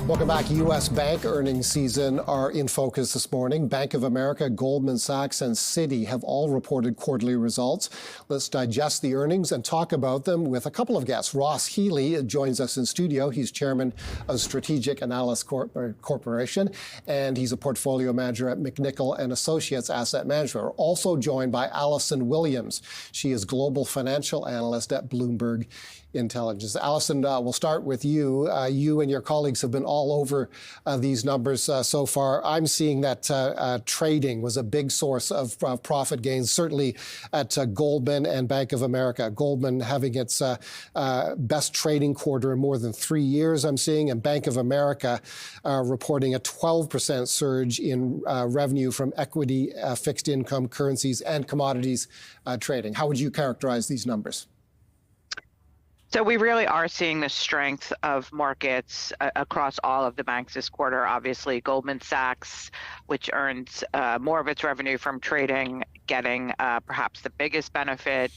Welcome back. U.S. bank earnings season are in focus this morning. Bank of America, Goldman Sachs, and Citi have all reported quarterly results. Let's digest the earnings and talk about them with a couple of guests. Ross Healy joins us in studio. He's chairman of Strategic Analyst Corporation, and he's a portfolio manager at McNichol and Associates Asset Management. We're also joined by Alisson Williams. She is global financial analyst at Bloomberg Intelligence. Alisson, we'll start with you. You and your colleagues have been all over these numbers so far. I'm seeing that trading was a big source of profit gains, certainly at Goldman and Bank of America. Goldman having its best trading quarter in more than 3 years, I'm seeing, and Bank of America reporting a 12% surge in revenue from equity, fixed income, currencies, and commodities trading. How would you characterize these numbers? So we really are seeing the strength of markets across all of the banks this quarter. Obviously, Goldman Sachs, which earns more of its revenue from trading, getting perhaps the biggest benefit.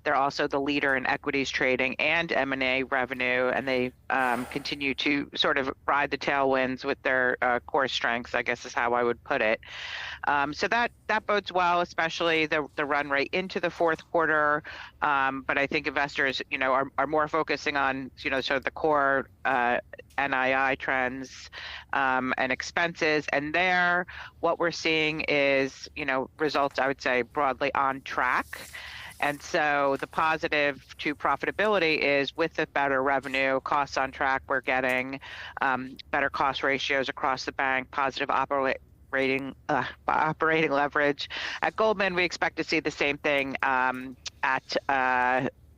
They're also the leader in equities trading and M&A revenue, and they continue to sort of ride the tailwinds with their core strengths, I guess is how I would put it. So that bodes well, especially the run rate into the fourth quarter. But I think investors, are more focusing on, sort of the core NII trends and expenses. And there, what we're seeing is, results, I would say, broadly on track. And so the positive to profitability is with the better revenue, costs on track, we're getting better cost ratios across the bank, positive operating leverage. At Goldman, we expect to see the same thing at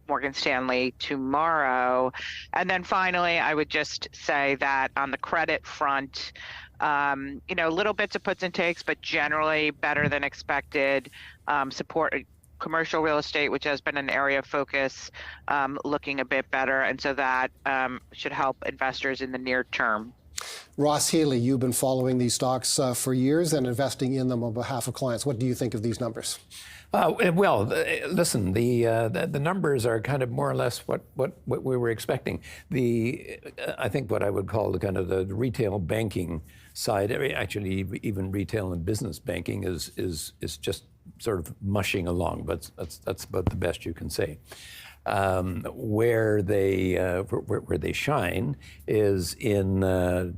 Morgan Stanley tomorrow. And then finally, I would just say that on the credit front, little bits of puts and takes, but generally better than expected. Support commercial real estate, which has been an area of focus, looking a bit better. And so that should help investors in the near term. Ross Healy, you've been following these stocks for years and investing in them on behalf of clients. What do you think of these numbers? Listen, the numbers are kind of more or less what we were expecting. I think what I would call the kind of the retail banking side, actually even retail and business banking is just sort of mushing along, but that's about the best you can say. Where they shine is in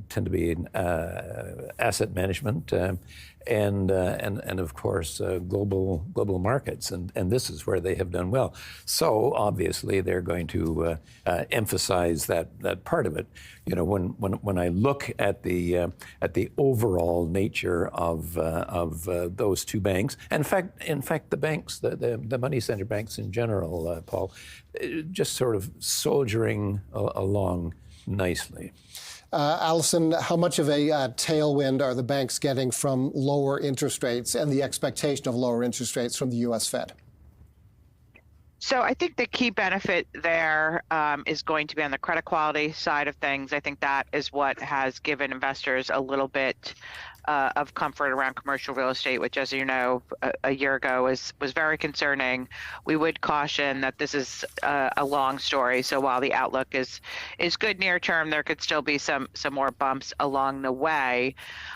tend to be in asset management and of course global markets, and this is where they have done well. So obviously they're going to emphasize that part of it. When I look at the overall nature of those two banks, in fact the banks, the money center banks in general, Paul, just sort of soldiering along nicely. Alisson, how much of a tailwind are the banks getting from lower interest rates and the expectation of lower interest rates from the U.S. Fed? So I think the key benefit there is going to be on the credit quality side of things. I think that is what has given investors a little bit of comfort around commercial real estate, which, as you know, a year ago was very concerning. We would caution that this is a long story. So while the outlook is good near term, there could still be some more bumps along the way.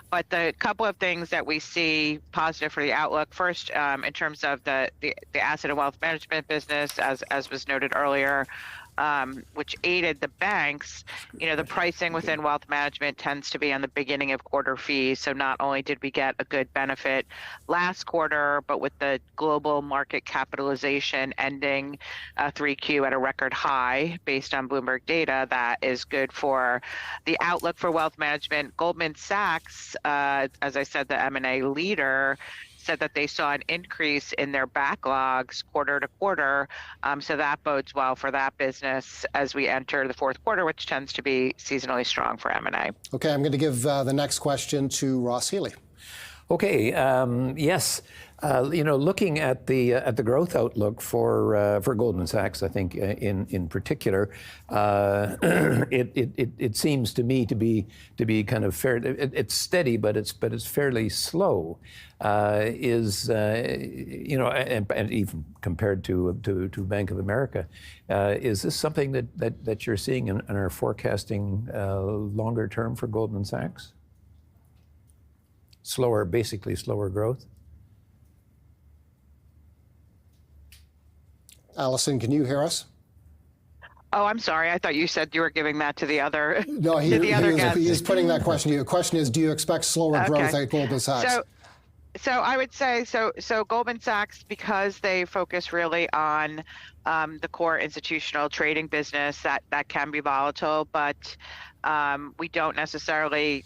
But the couple of things that we see positive for the outlook, first, in terms of the asset and wealth management business, as was noted earlier, which aided the banks, the pricing within wealth management tends to be on the beginning of quarter fees. So not only did we get a good benefit last quarter, but with the global market capitalization ending 3Q at a record high based on Bloomberg data, that is good for the outlook for wealth management. Goldman Sachs, as I said, the M&A leader, said that they saw an increase in their backlogs quarter to quarter. So that bodes well for that business as we enter the fourth quarter, which tends to be seasonally strong for M&A. Okay, I'm going to give the next question to Ross Healy. Okay, yes. Looking at the growth outlook for Goldman Sachs, I think in particular, it seems to me to be kind of fair. It's steady, but it's fairly slow. And even compared to Bank of America, is this something that you're seeing and are forecasting longer term for Goldman Sachs? Basically slower growth. Alisson, can you hear us? Oh, I'm sorry. I thought you said you were giving that to the other. No, he is putting that question to you. The question is, do you expect slower growth at Goldman Sachs? So I would say so Goldman Sachs, because they focus really on the core institutional trading business, that can be volatile, but we don't necessarily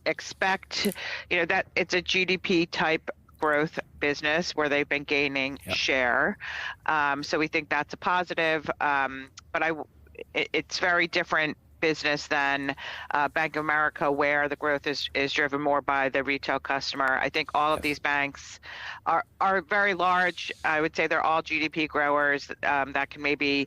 expect, that it's a GDP type growth business where they've been gaining share. So we think that's a positive, but it's very different business than Bank of America, where the growth is driven more by the retail customer. I think all of these banks are very large. I would say they're all GDP growers that can maybe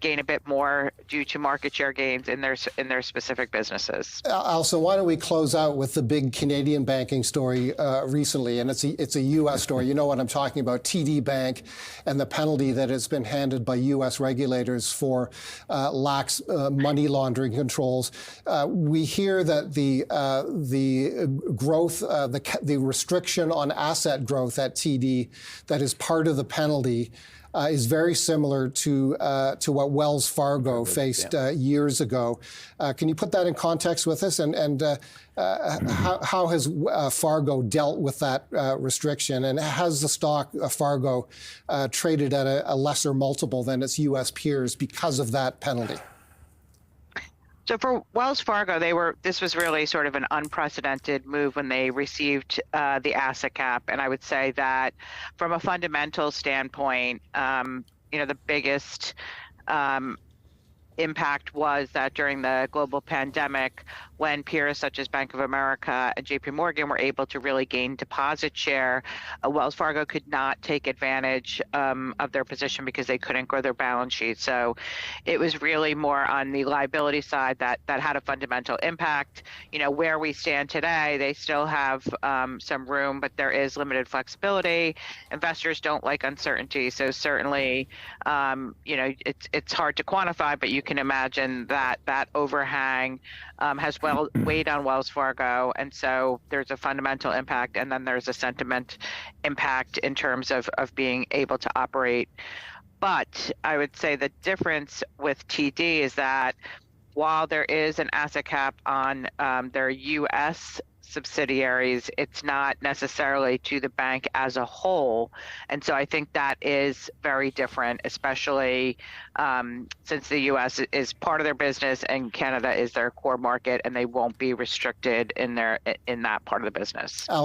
gain a bit more due to market share gains in their specific businesses. Alisson, why don't we close out with the big Canadian banking story recently, and it's a U.S. story. You know what I'm talking about, TD Bank and the penalty that has been handed by U.S. regulators for lax money laundering controls. We hear that the growth, the restriction on asset growth at TD that is part of the penalty is very similar to what Wells Fargo faced years ago. Can you put that in context with us? And how has Fargo dealt with that restriction? And has the stock Fargo traded at a lesser multiple than its U.S. peers because of that penalty? So for Wells Fargo, this was really sort of an unprecedented move when they received the asset cap. And I would say that from a fundamental standpoint, the biggest impact was that during the global pandemic, when peers such as Bank of America and JP Morgan were able to really gain deposit share, Wells Fargo could not take advantage of their position because they couldn't grow their balance sheet. So it was really more on the liability side that had a fundamental impact. Where we stand today, they still have some room, but there is limited flexibility. Investors don't like uncertainty. So certainly, it's hard to quantify, but you can imagine that overhang has weighed on Wells Fargo, and so there's a fundamental impact, and then there's a sentiment impact in terms of being able to operate. But I would say the difference with TD is that while there is an asset cap on their U.S. subsidiaries, it's not necessarily to the bank as a whole. And so I think that is very different, especially since the U.S. is part of their business and Canada is their core market, and they won't be restricted in that part of the business.